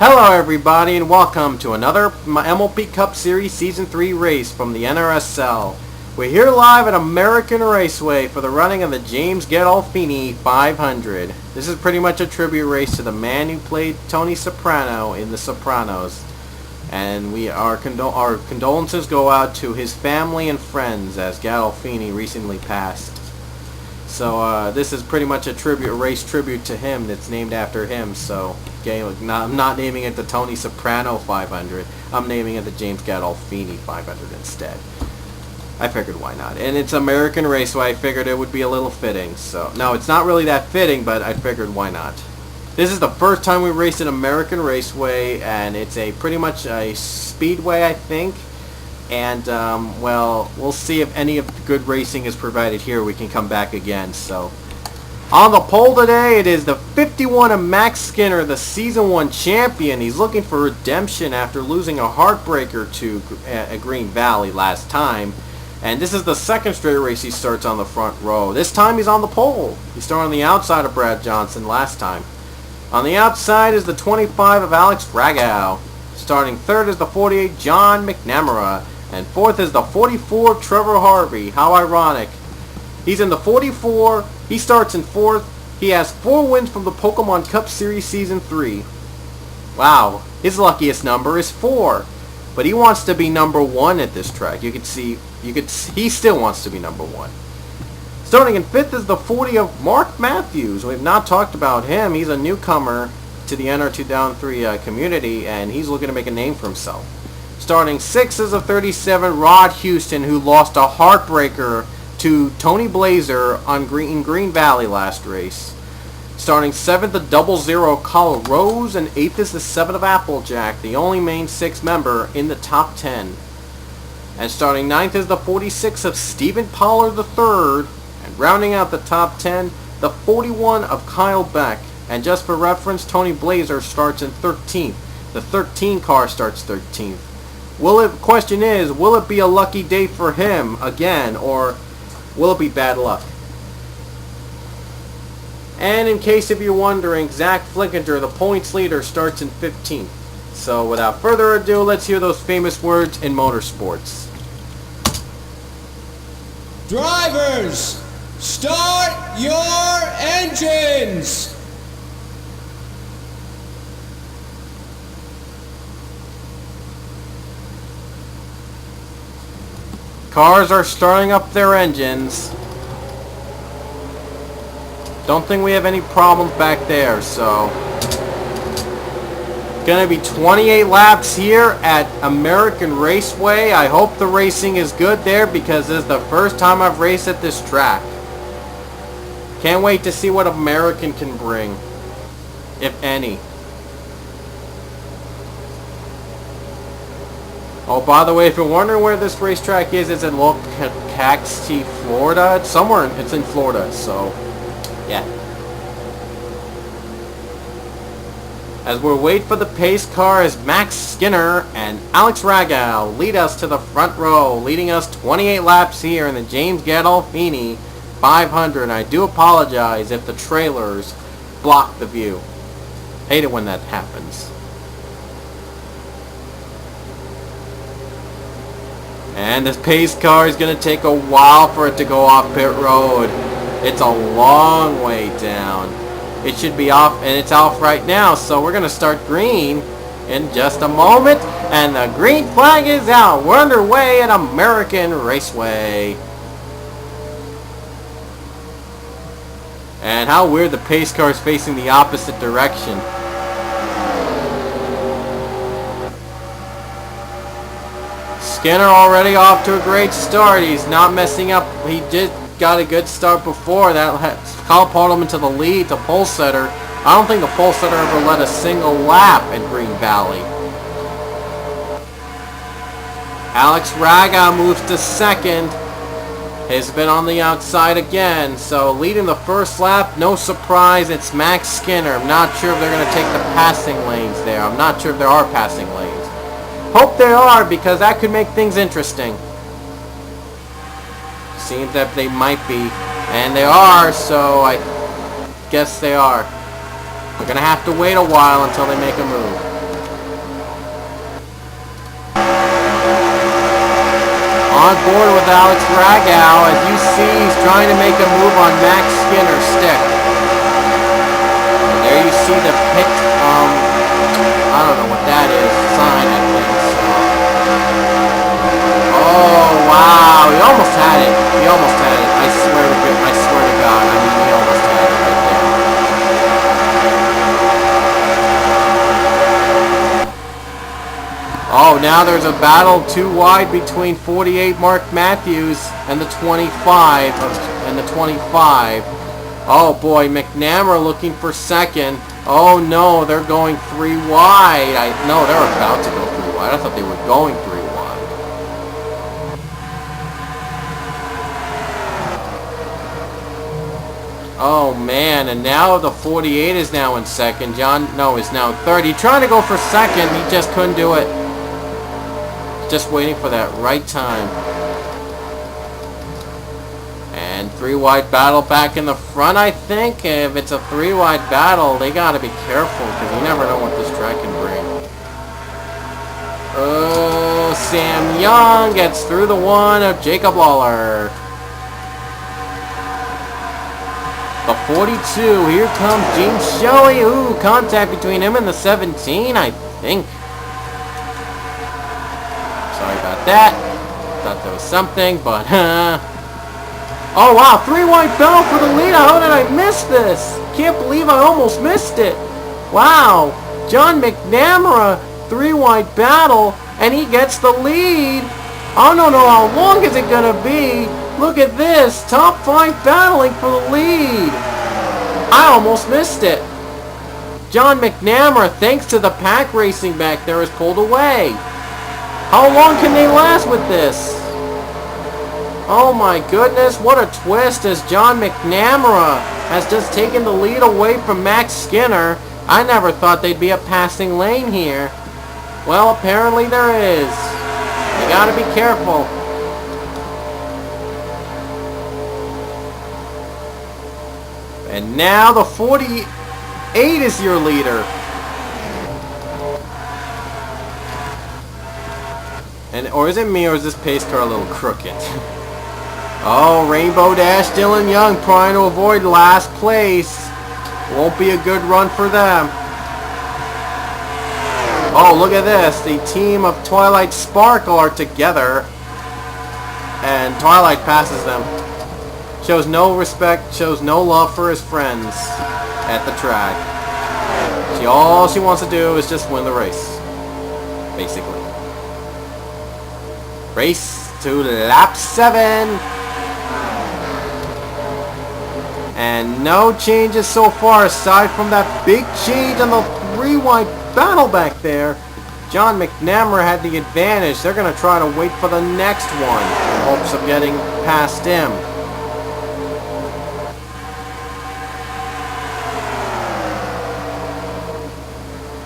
Hello everybody and welcome to another MLP Cup Series Season 3 race from the NRSL. We're here live at American Raceway for the running of the James Gandolfini 500. This is pretty much a tribute race to the man who played Tony Soprano in The Sopranos. And our condolences go out to his family and friends as Gandolfini recently passed. So this is pretty much a race tribute to him that's named after him. So I'm not naming it the Tony Soprano 500. I'm naming it the James Gandolfini 500 instead. I figured why not. And it's American Raceway. I figured it would be a little fitting. So no, it's not really that fitting, but I figured why not. This is the first time we raced at American Raceway, and it's pretty much a speedway, I think. And, well, we'll see if any of the good racing is provided here. We can come back again. So, on the pole today, it is the 51 of Max Skinner, the Season 1 champion. He's looking for redemption after losing a heartbreaker to Green Valley last time. And this is the second straight race he starts on the front row. This time he's on the pole. He started on the outside of Brad Johnson last time. On the outside is the 25 of Alex Ragow. Starting third is the 48 John McNamara. And fourth is the 44 Trevor Harvey. How ironic. He's in the 44. He starts in fourth. He has 4 wins from the Pokemon Cup Series Season 3. Wow. His luckiest number is 4. But he wants to be number 1 at this track. He still wants to be number 1. Starting in fifth is the 40 of Mark Matthews. We've not talked about him. He's a newcomer to the NR2 Down 3 community, and he's looking to make a name for himself. Starting sixth is a 37 Rod Houston, who lost a heartbreaker to Tony Blazer in Green Valley last race. Starting seventh, the 00 Kyle Rose, and eighth is the 7 of Applejack, the only main 6 member in the top 10. And starting ninth is the 46 of Stephen Pollard III, and rounding out the top 10, the 41 of Kyle Beck. And just for reference, Tony Blazer starts in 13th. The 13 car starts 13th. Question is, will it be a lucky day for him again, or will it be bad luck? And in case if you're wondering, Zach Flickinger, the points leader, starts in 15th. So without further ado, let's hear those famous words in motorsports. Drivers, start your engines! Cars are starting up their engines. Don't think we have any problems back there, so gonna be 28 laps here at American Raceway. I hope the racing is good there because this is the first time I've raced at this track. Can't wait to see what American can bring, if any. Oh, by the way, if you're wondering where this racetrack is, it's in Locaxtee, Florida. It's somewhere. It's in Florida, so yeah. As we wait for the pace car, as Max Skinner and Alex Ragow lead us to the front row, leading us 28 laps here in the James Gandolfini 500. I do apologize if the trailers block the view. Hate it when that happens. And this pace car is going to take a while for it to go off pit road. It's a long way down. It should be off, and it's off right now. So we're going to start green in just a moment. And the green flag is out. We're underway at American Raceway. And how weird the pace car is facing the opposite direction. Skinner already off to a great start. He's not messing up. He just got a good start before. That catapulted him into the lead to pole setter. I don't think the pole setter ever led a single lap at Green Valley. Alex Raga moves to second. Has been on the outside again. So leading the first lap, no surprise, it's Max Skinner. I'm not sure if they're going to take the passing lanes there. I'm not sure if there are passing lanes. Hope they are, because that could make things interesting. Seems that they might be. And they are, so I guess they are. We're going to have to wait a while until they make a move. On board with Alex Ragow. As you see, he's trying to make a move on Max Skinner's stick. And there you see the pit, I don't know what that is, sign, I think. So. Oh, wow, he almost had it. He almost had it. I swear to God, I mean, he almost had it right there. Oh, now there's a battle too wide between 48 Mark Matthews and the 25. Oh boy, McNamara looking for second. Oh no, they're going 3 wide. No, they're about to go 3 wide. I thought they were going 3 wide. Oh man, and now the 48 is now in second. Is now in third. He's trying to go for second. He just couldn't do it. Just waiting for that right time. And 3 wide battle back in the front, I think. If it's a 3 wide battle, they gotta be careful because you never know what this track can bring. Oh, Sam Young gets through the one of Jacob Lawler. The 42, here comes Gene Shelley. Ooh, contact between him and the 17, I think. Sorry about that. Thought there was something, but oh wow, 3 wide battle for the lead. How did I miss this? Can't believe I almost missed it. Wow, John McNamara, 3 wide battle, and he gets the lead. I don't know how long is it gonna be. Look at this, top 5 battling for the lead. I almost missed it. John McNamara, thanks to the pack racing back there, is pulled away. How long can they last with this? Oh my goodness, what a twist as John McNamara has just taken the lead away from Max Skinner. I never thought they'd be a passing lane here. Well, apparently there is. You gotta be careful. And now the 48 is your leader. Or is it me, or is this pace car a little crooked? Oh, Rainbow Dash Dylan Young trying to avoid last place. Won't be a good run for them. Oh, look at this. The team of Twilight Sparkle are together. And Twilight passes them. Shows no respect, shows no love for his friends at the track. All she wants to do is just win the race. Basically. Race to lap 7. And no changes so far aside from that big change on the 3 wide battle back there. John McNamara had the advantage. They're going to try to wait for the next one in hopes of getting past him.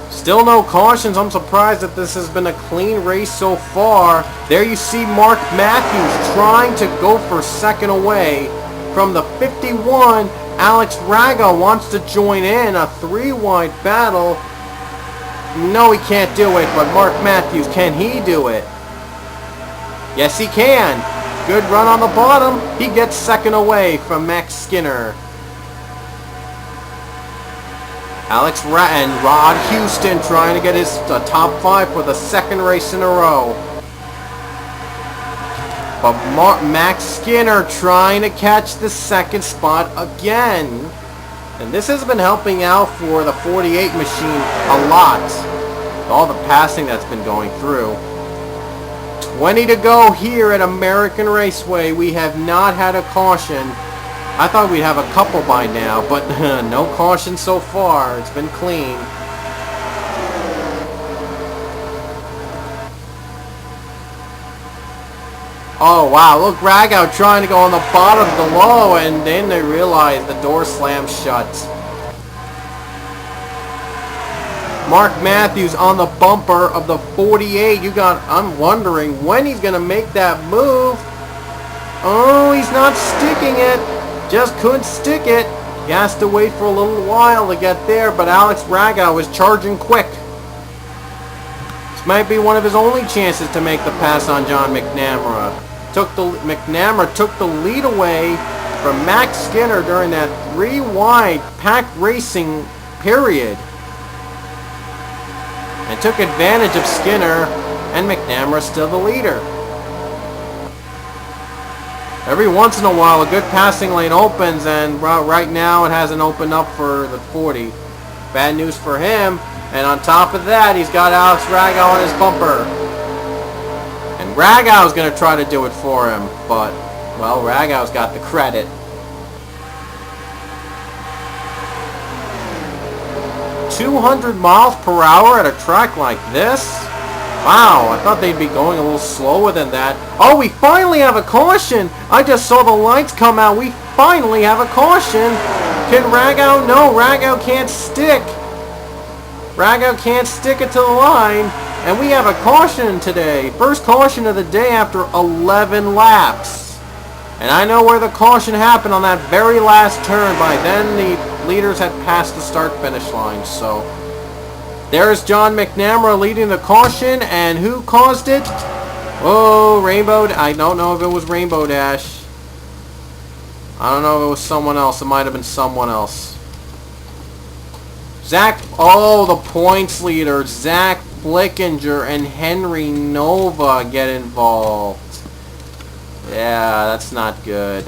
Still no cautions. I'm surprised that this has been a clean race so far. There you see Mark Matthews trying to go for second away from the 51. Alex Raga wants to join in a 3 wide battle. No, he can't do it, but Mark Matthews, can he do it? Yes, he can. Good run on the bottom. He gets second away from Max Skinner. And Rod Houston trying to get his top 5 for the 2nd race in a row. But Max Skinner trying to catch the 2nd spot again. And this has been helping out for the 48 machine a lot. All the passing that's been going through. 20 to go here at American Raceway. We have not had a caution. I thought we'd have a couple by now, but no caution so far. It's been clean. Oh wow, look, Ragout trying to go on the bottom below, and then they realize the door slammed shut. Mark Matthews on the bumper of the 48. I'm wondering when he's going to make that move. Oh, he's not sticking it. Just couldn't stick it. He has to wait for a little while to get there, but Alex Ragow is charging quick. This might be one of his only chances to make the pass on John McNamara. McNamara took the lead away from Max Skinner during that 3-wide pack racing period, and took advantage of Skinner, and McNamara still the leader. Every once in a while a good passing lane opens, and right now it hasn't opened up for the 40. Bad news for him, and on top of that he's got Alex Ragow on his bumper. And Ragow's going to try to do it for him, but, well, Ragow's got the credit. 200 miles per hour at a track like this? Wow, I thought they'd be going a little slower than that. Oh, we finally have a caution! I just saw the lights come out. We finally have a caution. Can Ragow? No, Ragow can't stick. Ragow can't stick it to the line. And we have a caution today. First caution of the day after 11 laps. And I know where the caution happened, on that very last turn. By then, the leaders had passed the start-finish line. So, there's John McNamara leading the caution. And who caused it? Oh, Rainbow. I don't know if it was Rainbow Dash. I don't know if it was someone else. It might have been someone else. Oh, the points leader. Zach Flickinger and Henry Nova get involved. Yeah, that's not good.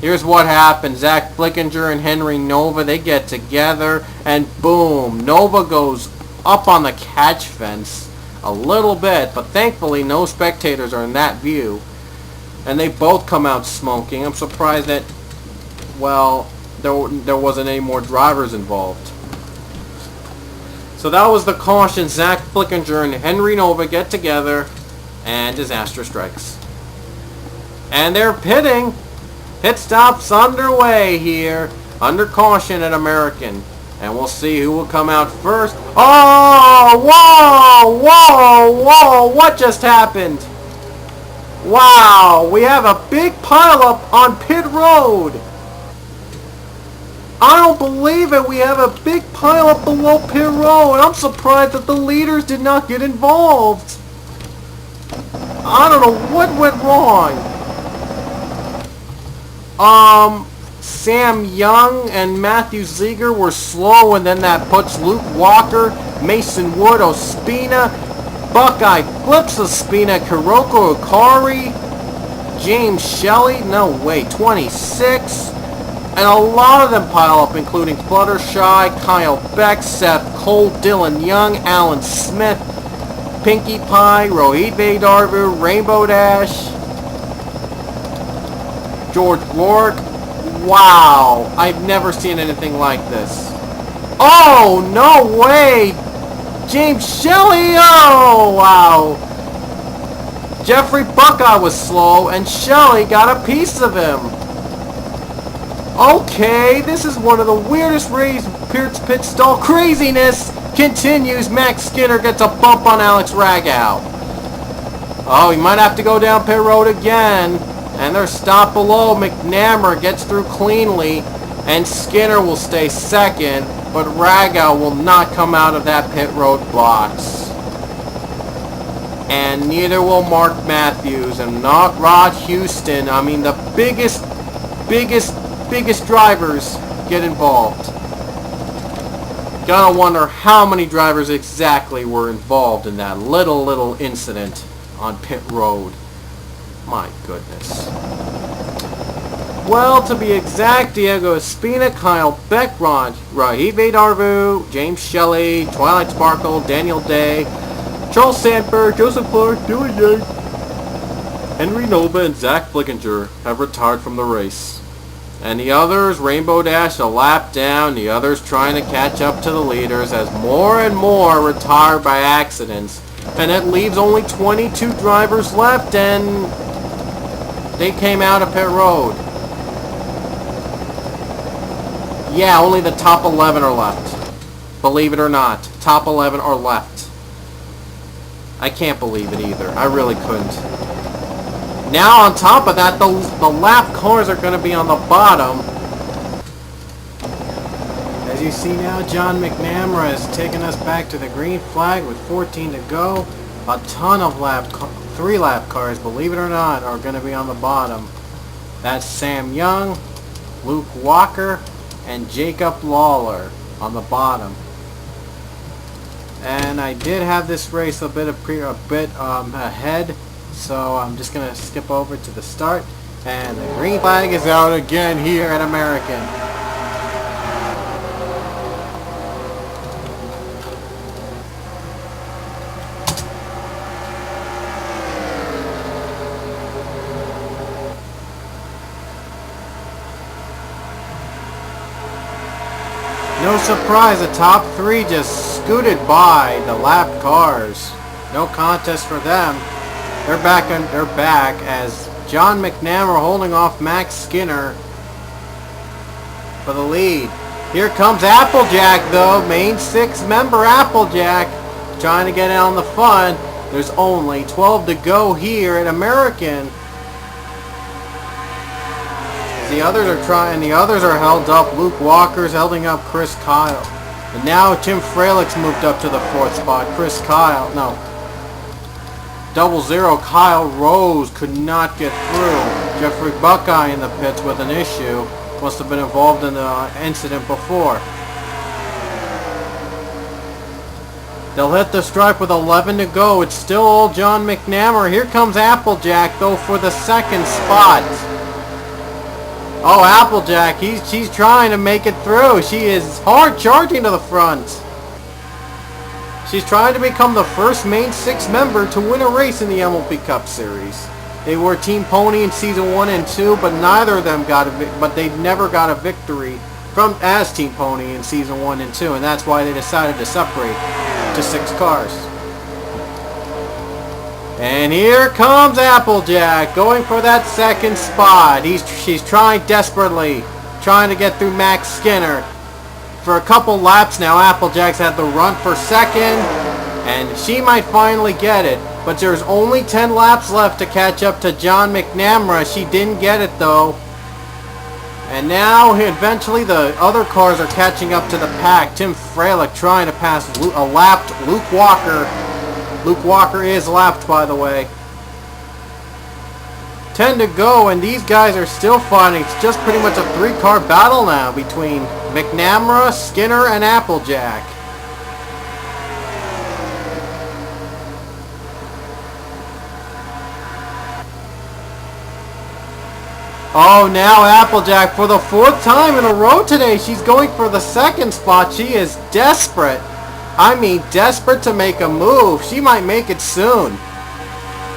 Here's what happened. Zach Flickinger and Henry Nova, they get together, and boom, Nova goes up on the catch fence a little bit, but thankfully no spectators are in that view. And they both come out smoking. I'm surprised that, well, there wasn't any more drivers involved. So that was the caution. Zach Flickinger and Henry Nova get together, and disaster strikes. And they're pitting. Pit stops underway here, under caution at American. And we'll see who will come out first. Oh, whoa, whoa, whoa, what just happened? Wow, we have a big pileup on pit road. I don't believe it. We have a big pileup below pit road. I'm surprised that the leaders did not get involved. I don't know what went wrong. Sam Young and Matthew Ziegler were slow, and then that puts Luke Walker, Mason Wood, Ospina, Buckeye flips Ospina, Kuroko Okari, James Shelley, no way, 26. And a lot of them pile up, including Fluttershy, Kyle Beck, Seth Cole, Dylan Young, Alan Smith, Pinkie Pie, Rohit Vedarvu, Rainbow Dash, George Rourke. Wow, I've never seen anything like this. Oh, no way! James Shelley, oh, wow. Jeffrey Buckeye was slow, and Shelley got a piece of him. Okay, this is one of the weirdest pit stall craziness continues. Max Skinner gets a bump on Alex Ragow. Oh, he might have to go down pit road again. And they're stopped below. McNamara gets through cleanly, and Skinner will stay second, but Ragow will not come out of that pit road box. And neither will Mark Matthews and not Rod Houston. I mean, the biggest drivers get involved. Gotta wonder how many drivers exactly were involved in that little incident on pit road. My goodness. Well, to be exact, Diego Espina, Kyle Beck, Rohit Vedarvu, James Shelley, Twilight Sparkle, Daniel Day, Charles Sandberg, Joseph Clark, Dylan Young, Henry Nova, and Zach Flickinger have retired from the race. And the others, Rainbow Dash a lap down, the others trying to catch up to the leaders as more and more retire by accidents. And it leaves only 22 drivers left, and they came out of pit road. Yeah, only the top 11 are left. Believe it or not, top 11 are left. I can't believe it either. I really couldn't. Now on top of that, the lap cars are going to be on the bottom. As you see now, John McNamara is taking us back to the green flag with 14 to go. A ton of 3-lap cars, believe it or not, are going to be on the bottom. That's Sam Young, Luke Walker, and Jacob Lawler on the bottom. And I did have this race a bit ahead, so I'm just going to skip over to the start. And the green flag is out again here at American. No surprise, the top 3 just scooted by the lap cars. No contest for them. They're back as John McNamara holding off Max Skinner for the lead. Here comes Applejack though, main 6 member Applejack trying to get in on the fun. There's only 12 to go here at American. The others are trying. The others are held up. Luke Walker's holding up Chris Kyle, and now Tim Fralick's moved up to the 4th spot. Chris Kyle, no, 00 Kyle Rose could not get through. Jeffrey Buckeye in the pits with an issue. Must have been involved in the incident before. They'll hit the stripe with 11 to go. It's still old John McNamara. Here comes Applejack though for the 2nd spot. Oh, Applejack, she's trying to make it through. She is hard charging to the front. She's trying to become the first main 6 member to win a race in the MLP Cup Series. They were Team Pony in season 1 and 2, but neither of them they never got a victory as Team Pony in season 1 and 2, and that's why they decided to separate to 6 cars. And here comes Applejack going for that 2nd spot. She's trying desperately, trying to get through Max Skinner. For a couple laps now, Applejack's had the run for 2nd, and she might finally get it. But there's only 10 laps left to catch up to John McNamara. She didn't get it though. And now eventually the other cars are catching up to the pack. Tim Fralick trying to pass a lapped Luke Walker. Luke Walker is lapped, by the way. 10 to go, and these guys are still fighting. It's just pretty much a 3-car battle now between McNamara, Skinner, and Applejack. Oh, now Applejack for the 4th time in a row today. She's going for the 2nd spot. She is desperate. I mean, desperate to make a move. She might make it soon.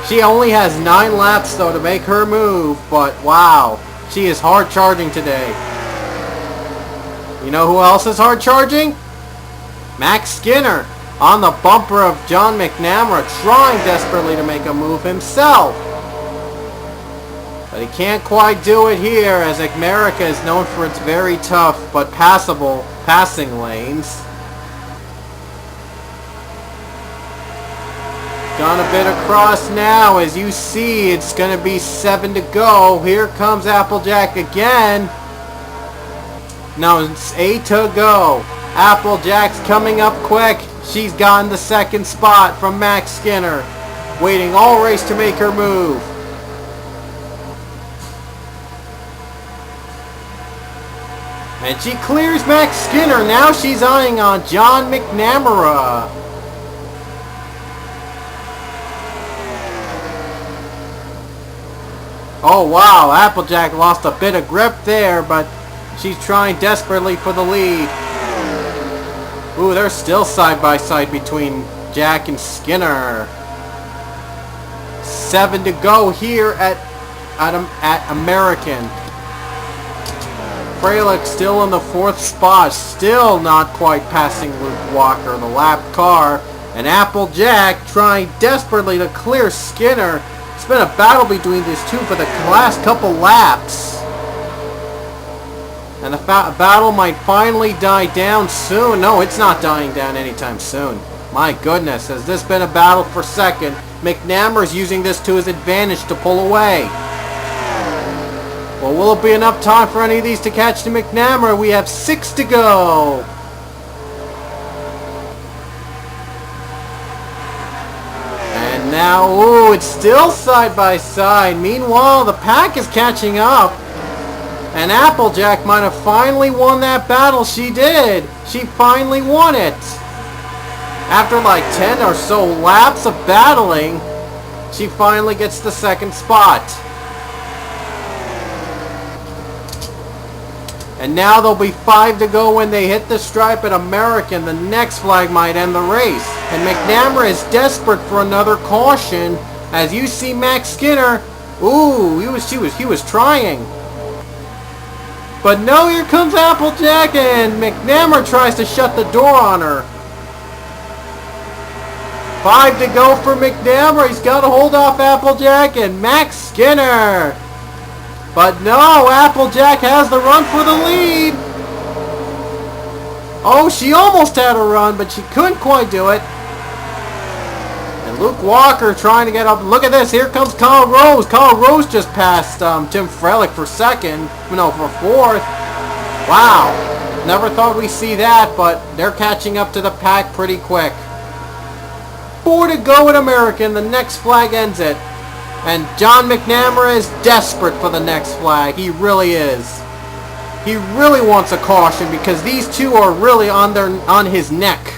She only has 9 laps, though, to make her move. But, wow. She is hard charging today. You know who else is hard charging? Max Skinner on the bumper of John McNamara, trying desperately to make a move himself. But he can't quite do it here, as America is known for its very tough but passable passing lanes. Gone a bit across now. As you see, it's going to be 7 to go. Here comes Applejack again. No, it's 8 to go. Applejack's coming up quick. She's gotten the 2nd spot from Max Skinner. Waiting all race to make her move. And she clears Max Skinner. Now she's eyeing on John McNamara. Oh wow, Applejack lost a bit of grip there, but she's trying desperately for the lead. Ooh, they're still side by side between Jack and Skinner. 7 to go here at American. Fralick still in the 4th spot, still not quite passing Luke Walker, the lap car. And Applejack trying desperately to clear Skinner. It's been a battle between these two for the last couple laps. And the battle might finally die down soon. No, it's not dying down anytime soon. My goodness, has this been a battle for 2nd? McNamara's using this to his advantage to pull away. Well, will it be enough time for any of these to catch to McNamara? We have 6 to go. And now, ooh, it's still side by side. Meanwhile, the pack is catching up. And Applejack might have finally won that battle. She did. She finally won it. After like 10 or so laps of battling, she finally gets the second spot. And now there'll be 5 to go when they hit the stripe at American. The next flag might end the race. And McNamara is desperate for another caution. As you see Max Skinner, ooh, he was trying. But no, here comes Applejack, and McNamara tries to shut the door on her. 5 to go for McNamara. He's got to hold off Applejack and Max Skinner. But no, Applejack has the run for the lead. Oh, she almost had a run, but she couldn't quite do it. And Luke Walker trying to get up. Look at this. Here comes Kyle Rose. Kyle Rose just passed Tim Frelick for second. No, for fourth. Wow. Never thought we'd see that, but they're catching up to the pack pretty quick. 4 to go at American. The next flag ends it. And John McNamara is desperate for the next flag. He really is. He really wants a caution because these two are really on his neck.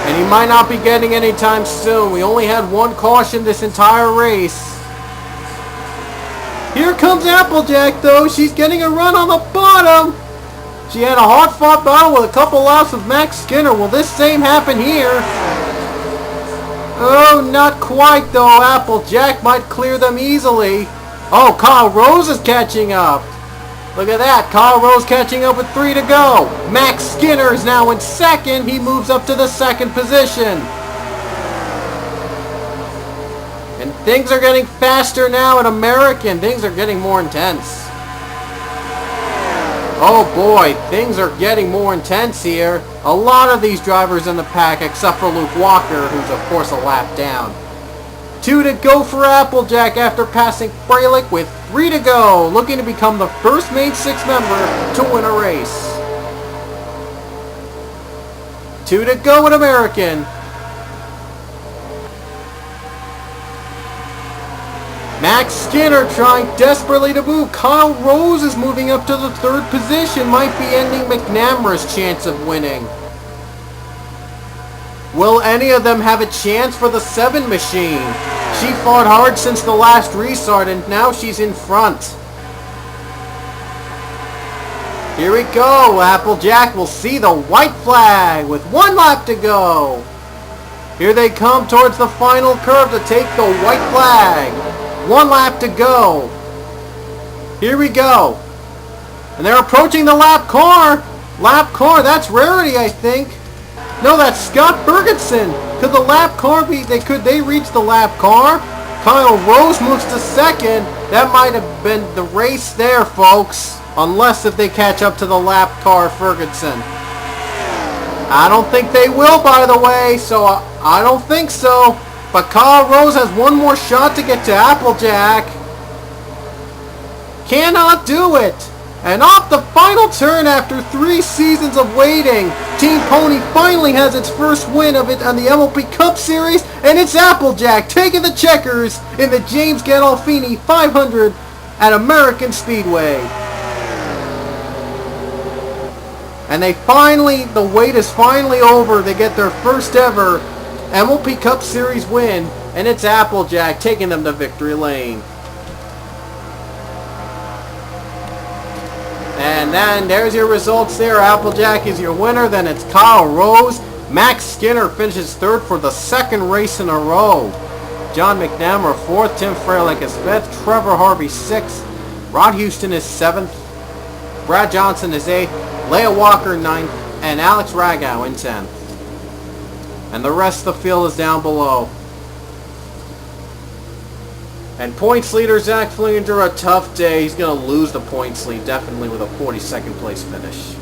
And he might not be getting anytime soon. We only had one caution this entire race. Here comes Applejack though. She's getting a run on the bottom. She had a hard-fought battle with a couple laps with Max Skinner. Will this same happen here? Oh, not quite though. Applejack might clear them easily. Oh, Kyle Rose is catching up. Look at that. Kyle Rose catching up with 3 to go. Max Skinner is now in second. He moves up to the second position. And things are getting faster now at American. Things are getting more intense. Oh boy, things are getting more intense here. A lot of these drivers in the pack, except for Luke Walker, who's of course a lap down. 2 to go for Applejack after passing Frelick with 3 to go, looking to become the first Main 6 member to win a race. 2 to go at American. Max Skinner trying desperately to move. Kyle Rose is moving up to the 3rd position. Might be ending McNamara's chance of winning. Will any of them have a chance for the 7 machine? She fought hard since the last restart and now she's in front. Here we go. Applejack will see the white flag with 1 lap to go. Here they come towards the final curve to take the white flag. 1 lap to go. Here we go. And they're approaching the lap car. Lap car, that's Rarity, I think. No, that's Scott Ferguson. Could the lap car be, could they reach the lap car? Kyle Rose moves to second. That might have been the race there, folks. Unless if they catch up to the lap car Ferguson. I don't think they will, by the way, so I don't think so. But Kyle Rose has 1 more shot to get to Applejack. Cannot do it. And off the final turn after 3 seasons of waiting, Team Pony finally has its first win of it on the MLP Cup Series, and it's Applejack taking the checkers in the James Gandolfini 500 at American Speedway. And the wait is finally over. They get their first ever MLP Cup Series win, and it's Applejack taking them to victory lane. And then there's your results there. Applejack is your winner. Then it's Kyle Rose. Max Skinner finishes 3rd for the 2nd race in a row. John McNamara 4th. Tim Frelick is 5th. Trevor Harvey 6th. Rod Houston is 7th. Brad Johnson is 8th. Leah Walker 9th. And Alex Ragow in 10th. And the rest of the field is down below. And points leader Zach Flinger, a tough day. He's going to lose the points lead, definitely with a 42nd place finish.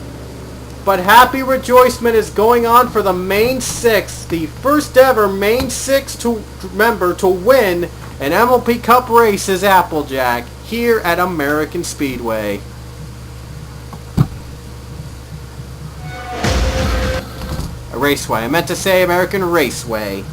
But happy rejoicement is going on for the Main 6, the first ever Main 6 member to win an MLP Cup race is Applejack here at American Speedway. Raceway. I meant to say American Raceway.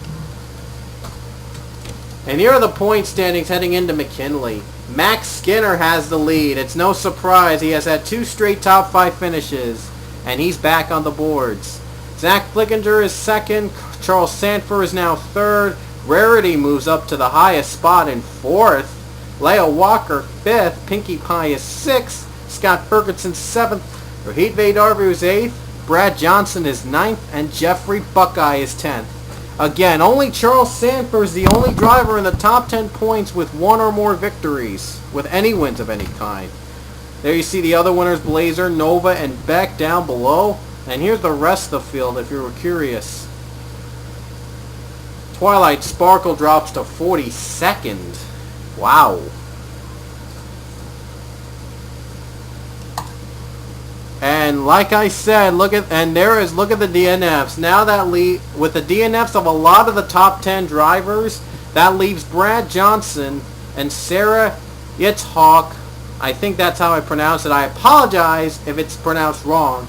And here are the point standings heading into McKinley. Max Skinner has the lead. It's no surprise. He has had 2 straight top 5 finishes, and he's back on the boards. Zach Flickinger is second. Charles Sanford is now third. Rarity moves up to the highest spot in 4th. Leo Walker 5th. Pinkie Pie is 6th. Scott Ferguson 7th. Rohit Vedarvu is 8th. Brad Johnson is 9th. And Jeffrey Buckeye is 10th. Again, only Charles Sanford is the only driver in the top 10 points with 1 or more victories, with any wins of any kind. There you see the other winners, Blazer, Nova, and Beck down below. And here's the rest of the field if you were curious. Twilight Sparkle drops to 42nd. Wow. And like I said, look at the DNFs. Now that with the DNFs of a lot of the top 10 drivers, that leaves Brad Johnson and Sarah Yitzhak. I think that's how I pronounce it. I apologize if it's pronounced wrong.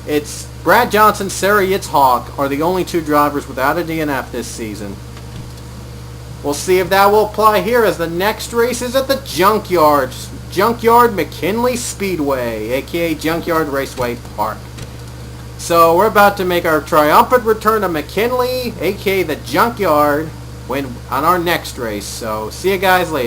It's Brad Johnson, Sarah Yitzhak are the only 2 drivers without a DNF this season. We'll see if that will apply here as the next race is at the Junkyard McKinley Speedway, aka Junkyard Raceway Park. So we're about to make our triumphant return to McKinley, aka the Junkyard, on our next race. So see you guys later.